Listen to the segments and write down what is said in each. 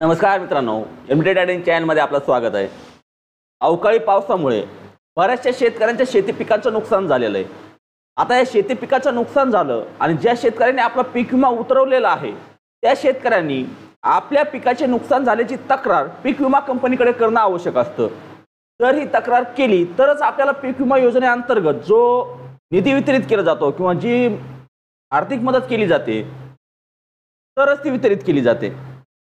नमस्कार मित्रांनो, MD trading चॅनलमध्ये आपलं स्वागत आहे। अवकाळी पावसामुळे बऱ्याचशा शेतकऱ्यांच्या शेती पिकांचं नुकसान झालेलं आहे। आता या शेती पिकाचं नुकसान झालं आणि ज्या शेतकऱ्यांनी आपला पीक विमा उतरवलेला आहे त्या शेतकऱ्यांनी आपल्या पिकाचे नुकसान झाल्याची तक्रार पीक विमा कंपनीकडे करणं आवश्यक असतं। जर ही तक्रार केली तरच आपल्याला पीक विमा योजनेअंतर्गत जो निधी वितरित केला जातो किंवा जी आर्थिक मदत केली जाते तरच ती वितरित केली जाते।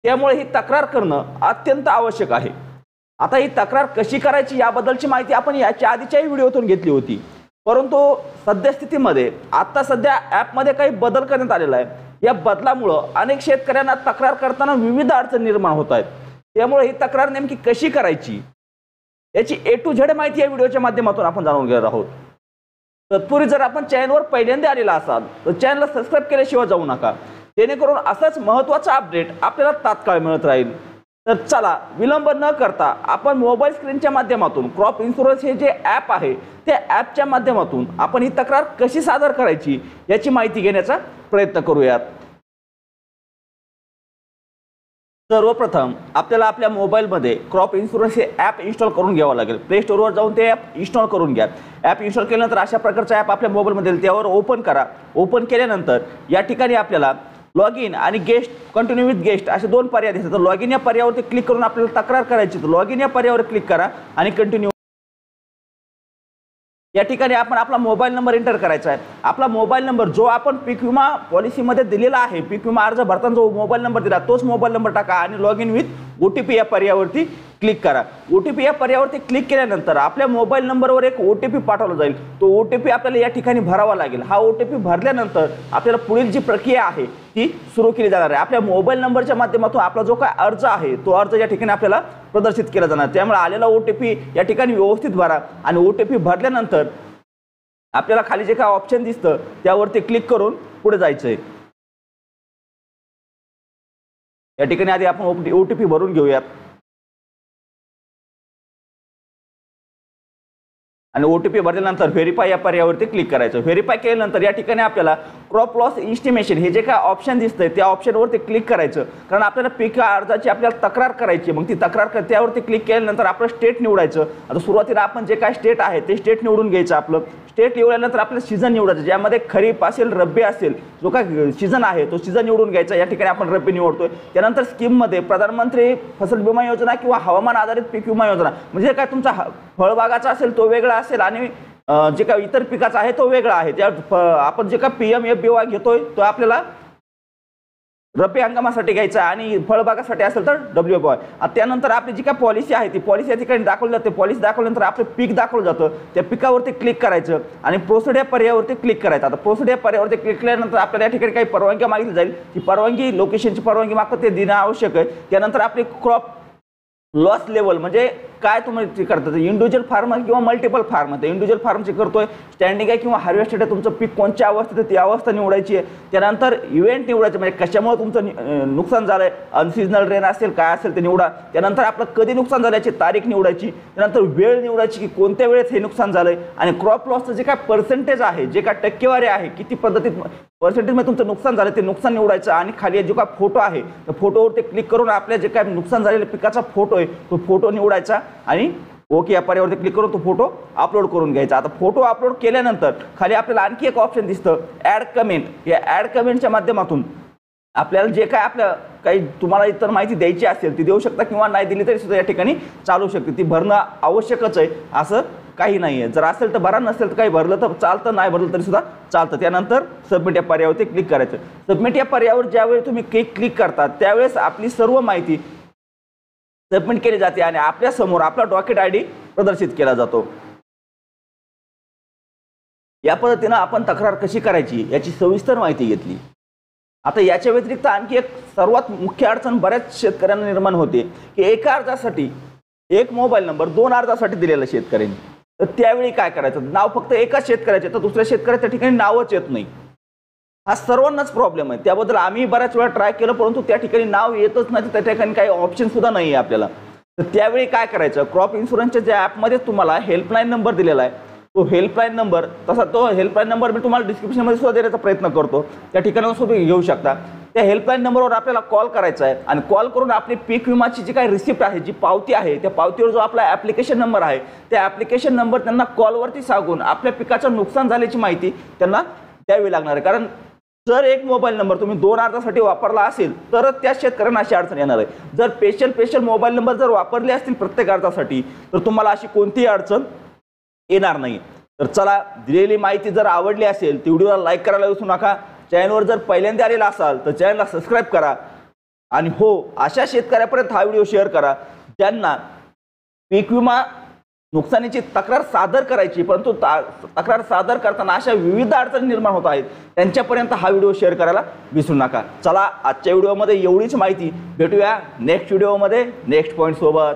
त्यामुळे ही तक्रार करणं अत्यंत आवश्यक आहे। आता ही तक्रार कशी करायची याबद्दलची माहिती आपण याच्या आधीच्याही व्हिडिओतून घेतली होती, परंतु सद्यस्थितीमध्ये आता सध्या ॲपमध्ये काही बदल करण्यात आलेला आहे। या बदलामुळे अनेक शेतकऱ्यांना तक्रार करताना विविध अडचणी निर्माण होत आहेत। त्यामुळे ही तक्रार नेमकी कशी करायची याची A to Z माहिती या व्हिडिओच्या माध्यमातून आपण जाणून घेणार आहोत। तत्पूर्वी जर आपण चॅनलवर पहिल्यांदा आलेला असाल तर चॅनलला सबस्क्राइब केल्याशिवाय जाऊ नका, जेणेकरून असंच महत्त्वाचं अपडेट आपल्याला तात्काळ मिळत राहील। तर चला विलंब न करता आपण मोबाईल स्क्रीनच्या माध्यमातून क्रॉप इन्शुरन्स हे जे ॲप आहे त्या ॲपच्या माध्यमातून आपण ही तक्रार कशी सादर करायची याची माहिती घेण्याचा प्रयत्न करूयात। सर्वप्रथम आपल्याला आपल्या मोबाईलमध्ये क्रॉप इन्शुरन्स हे ॲप इन्स्टॉल करून घ्यावं लागेल। प्ले स्टोरवर जाऊन ते ॲप इन्स्टॉल करून घ्या। ॲप इन्स्टॉल केल्यानंतर अशा प्रकारचा ॲप आपल्या मोबाईलमध्ये त्यावर ओपन करा। ओपन केल्यानंतर या ठिकाणी आपल्याला लॉग इन आणि गेस्ट कंटिन्यू विथ गेस्ट असे दोन पर्याय दिसतात। तर लॉग इन या पर्यायावरती क्लिक करून आपल्याला तक्रार करायची, तर लॉग इन या पर्यायावर क्लिक करा आणि कंटिन्यू या ठिकाणी आपण आपला मोबाईल नंबर एंटर करायचा आहे। आपला मोबाईल नंबर जो आपण पीक विमा पॉलिसीमध्ये दिलेला आहे, पीक विमा अर्ज भरताना जो मोबाईल नंबर दिला तोच मोबाईल नंबर टाका आणि लॉग इन विथ OTP या पर्यायावरती क्लिक करा। OTP या पर्यायावरती क्लिक केल्यानंतर आपल्या मोबाईल नंबरवर एक OTP पाठवला जाईल। तो OTP आपल्याला या ठिकाणी भरावा लागेल। हा OTP भरल्यानंतर आपल्याला पुढील जी प्रक्रिया आहे ती सुरू केली जाणार आहे। आपल्या मोबाईल नंबरच्या माध्यमातून आपला जो काय अर्ज आहे तो अर्ज या ठिकाणी आपल्याला प्रदर्शित केला जाणार। त्यामुळे आलेला OTP या ठिकाणी व्यवस्थित भरा आणि OTP भरल्यानंतर आपल्याला खाली जे काय ऑप्शन दिसतं त्यावरती क्लिक करून पुढे जायचं आहे। या ठिकाणी आधी आपण OTP भरून घेऊयात आणि OTP भरल्यानंतर व्हेरीफाय या पर्यायावरती क्लिक करायचं। व्हेरीफाय केल्यानंतर या ठिकाणी आपल्याला क्रॉप लॉस एस्टिमेशन हे जे काय ऑप्शन दिसतंय त्या ऑप्शनवरती क्लिक करायचं, कारण आपल्याला पीक अर्जाची आपल्याला तक्रार करायची। मग ती तक्रार त्यावरती क्लिक केल्यानंतर आपलं स्टेट निवडायचं। आता सुरुवातीला आपण जे काय स्टेट आहे ते स्टेट निवडून घ्यायचं। आपलं स्टेट निवडल्यानंतर आपल्याला सीझन निवडायचं, ज्यामध्ये खरीप असेल रब्बी असेल जो काय सीझन आहे तो सीझन निवडून घ्यायचा। या ठिकाणी आपण रब्बी निवडतोय। त्यानंतर स्कीममध्ये प्रधानमंत्री फसल विमा योजना किंवा हवामान आधारित पीक विमा योजना म्हणजे काय तुमचा फळबागाचा असेल तो वेगळा असेल आणि जे काय इतर पिकाचा आहे तो वेगळा आहे। त्या आपण जे काय PMFBY घेतोय तो आपल्याला रब्बी हंगामासाठी घ्यायचा आणि फळबागासाठी असेल तर WFY। त्यानंतर आपली जी काय पॉलिसी आहे ती पॉलिसी या ठिकाणी दाखवली जाते। पॉलिसी दाखवल्यानंतर आपलं पीक दाखवलं जातं, त्या पिकावरती क्लिक करायचं आणि प्रोसीड या पर्यायावरती क्लिक करायचं। आता प्रोसीड या पर्यायावरती क्लिक केल्यानंतर आपल्याला या ठिकाणी काही परवानगी मागितली जाईल, ती परवानगी लोकेशनची परवानगी मागतात ते देणं आवश्यक आहे। त्यानंतर आपली क्रॉप लॉस लेवल म्हणजे काय तुम्ही करता, इंडिव्हिज्युअल फार्मर किंवा मल्टिपल फार्म। तर इंडिव्हिज्युअल फार्मचे करतोय, स्टँडिंग आहे किंवा हार्वेस्टेड आहे, तुमचं पीक कोणत्या अवस्थेत आहे ती अवस्था निवडायची आहे। त्यानंतर इव्हेंट निवडायचं म्हणजे कशामुळे तुमचं नुकसान झालंय, अनसिजनल रेन असेल काय असेल ते निवडा। त्यानंतर आपलं कधी नुकसान झाल्याची तारीख निवडायची। त्यानंतर वेळ निवडायची की कोणत्या वेळेस हे नुकसान झालंय आणि क्रॉप लॉसचं जे काय पर्सेंटेज आहे, जे काय टक्केवारी आहे, किती पद्धतीत पर्सेंटेजमध्ये तुमचं नुकसान झालं ते नुकसान निवडायचं आणि खाली जो काय फोटो आहे त्या फोटोवरती क्लिक करून आपल्या जे काय नुकसान झालेल्या पिकाचा फोटो आहे तो फोटो निवडायचा आणि ओके या पर्यायावरती क्लिक करून तो फोटो अपलोड करून घ्यायचा। आता फोटो अपलोड केल्यानंतर खाली आपल्याला आणखी एक ऑप्शन दिसतं ॲड कमेंट। या ॲड कमेंटच्या माध्यमातून आपल्याला जे काय आपल्या काही तुम्हाला इतर माहिती द्यायची असेल ती देऊ शकता किंवा नाही दिली तरी सुद्धा या ठिकाणी चालू शकते। ती भरणं आवश्यकच आहे असं काही नाही आहे। जर असेल तर भरा, नसेल तर काही भरलं तर चालतं, नाही भरलं तरी सुद्धा चालतं। त्यानंतर सबमिट या पर्यायावरती क्लिक करायचं। सबमिट या पर्यायावर ज्यावेळी तुम्ही क्लिक करता त्यावेळेस आपली सर्व माहिती सबमिट केली जाते आणि आपल्या समोर आपला डॉक्युमेंट ID प्रदर्शित केला जातो। या पद्धतीने आपण तक्रार कशी करायची याची सविस्तर माहिती घेतली। आता याच्या व्यतिरिक्त आणखी एक सर्वात मुख्य अडचण बऱ्याच शेतकऱ्यांना निर्माण होते की एका अर्जासाठी एक मोबाईल नंबर 2 अर्जासाठी दिलेला शेतकऱ्यांनी, तर त्यावेळी काय करायचं, नाव फक्त एकाच शेतकऱ्याचे तर दुसऱ्या शेतकऱ्याच्या ठिकाणी नावच येत नाही। हा सर्वांनाच प्रॉब्लेम आहे। त्याबद्दल आम्ही बऱ्याच वेळा ट्राय केलं परंतु त्या ठिकाणी नाव येतच नाही, त्या ठिकाणी काही ऑप्शन सुद्धा नाही आहे आपल्याला। तर त्यावेळी काय करायचं, क्रॉप इन्शुरन्सच्या ज्या ॲपमध्ये तुम्हाला हेल्पलाईन नंबर दिलेला आहे तो हेल्पलाईन नंबर, तसा तो हेल्पलाईन नंबर मी तुम्हाला डिस्क्रिप्शनमध्ये सुद्धा देण्याचा प्रयत्न करतो, त्या ठिकाणावर सुद्धा घेऊ शकता। त्या हेल्पलाईन नंबरवर आपल्याला कॉल करायचा आहे आणि कॉल करून आपली पीक विमाची जी काही रिसिप्ट आहे, जी पावती आहे, त्या पावतीवर जो आपला ॲप्लिकेशन नंबर आहे, त्या ॲप्लिकेशन नंबर त्यांना कॉलवरती सांगून आपल्या पिकाचं नुकसान झाल्याची माहिती त्यांना द्यावी लागणार आहे. कारण जर एक मोबाईल नंबर तुम्ही 2 अर्जासाठी वापरला असेल तरच त्या शेतकऱ्यांना अशी अडचण येणार आहे. जर स्पेशल मोबाईल नंबर जर वापरले असतील प्रत्येक अर्जासाठी तर तुम्हाला अशी कोणतीही अडचण येणार नाही. तर चला, दिलेली माहिती जर आवडली असेल तर व्हिडिओला लाईक करायला विसरू नका. चॅनलवर जर पहिल्यांदा आलेला असाल तर चॅनलला सबस्क्राईब करा आणि हो, अशा शेतकऱ्यापर्यंत हा व्हिडिओ शेअर करा ज्यांना पीक विमा नुकसानीची तक्रार सादर करायची, परंतु तक्रार सादर करताना अशा विविध अडचणी निर्माण होत आहेत, त्यांच्यापर्यंत हा व्हिडिओ शेअर करायला विसरू नका. चला, आजच्या व्हिडिओमध्ये एवढीच माहिती. भेटूया नेक्स्ट व्हिडिओमध्ये नेक्स्ट पॉईंट सोबत.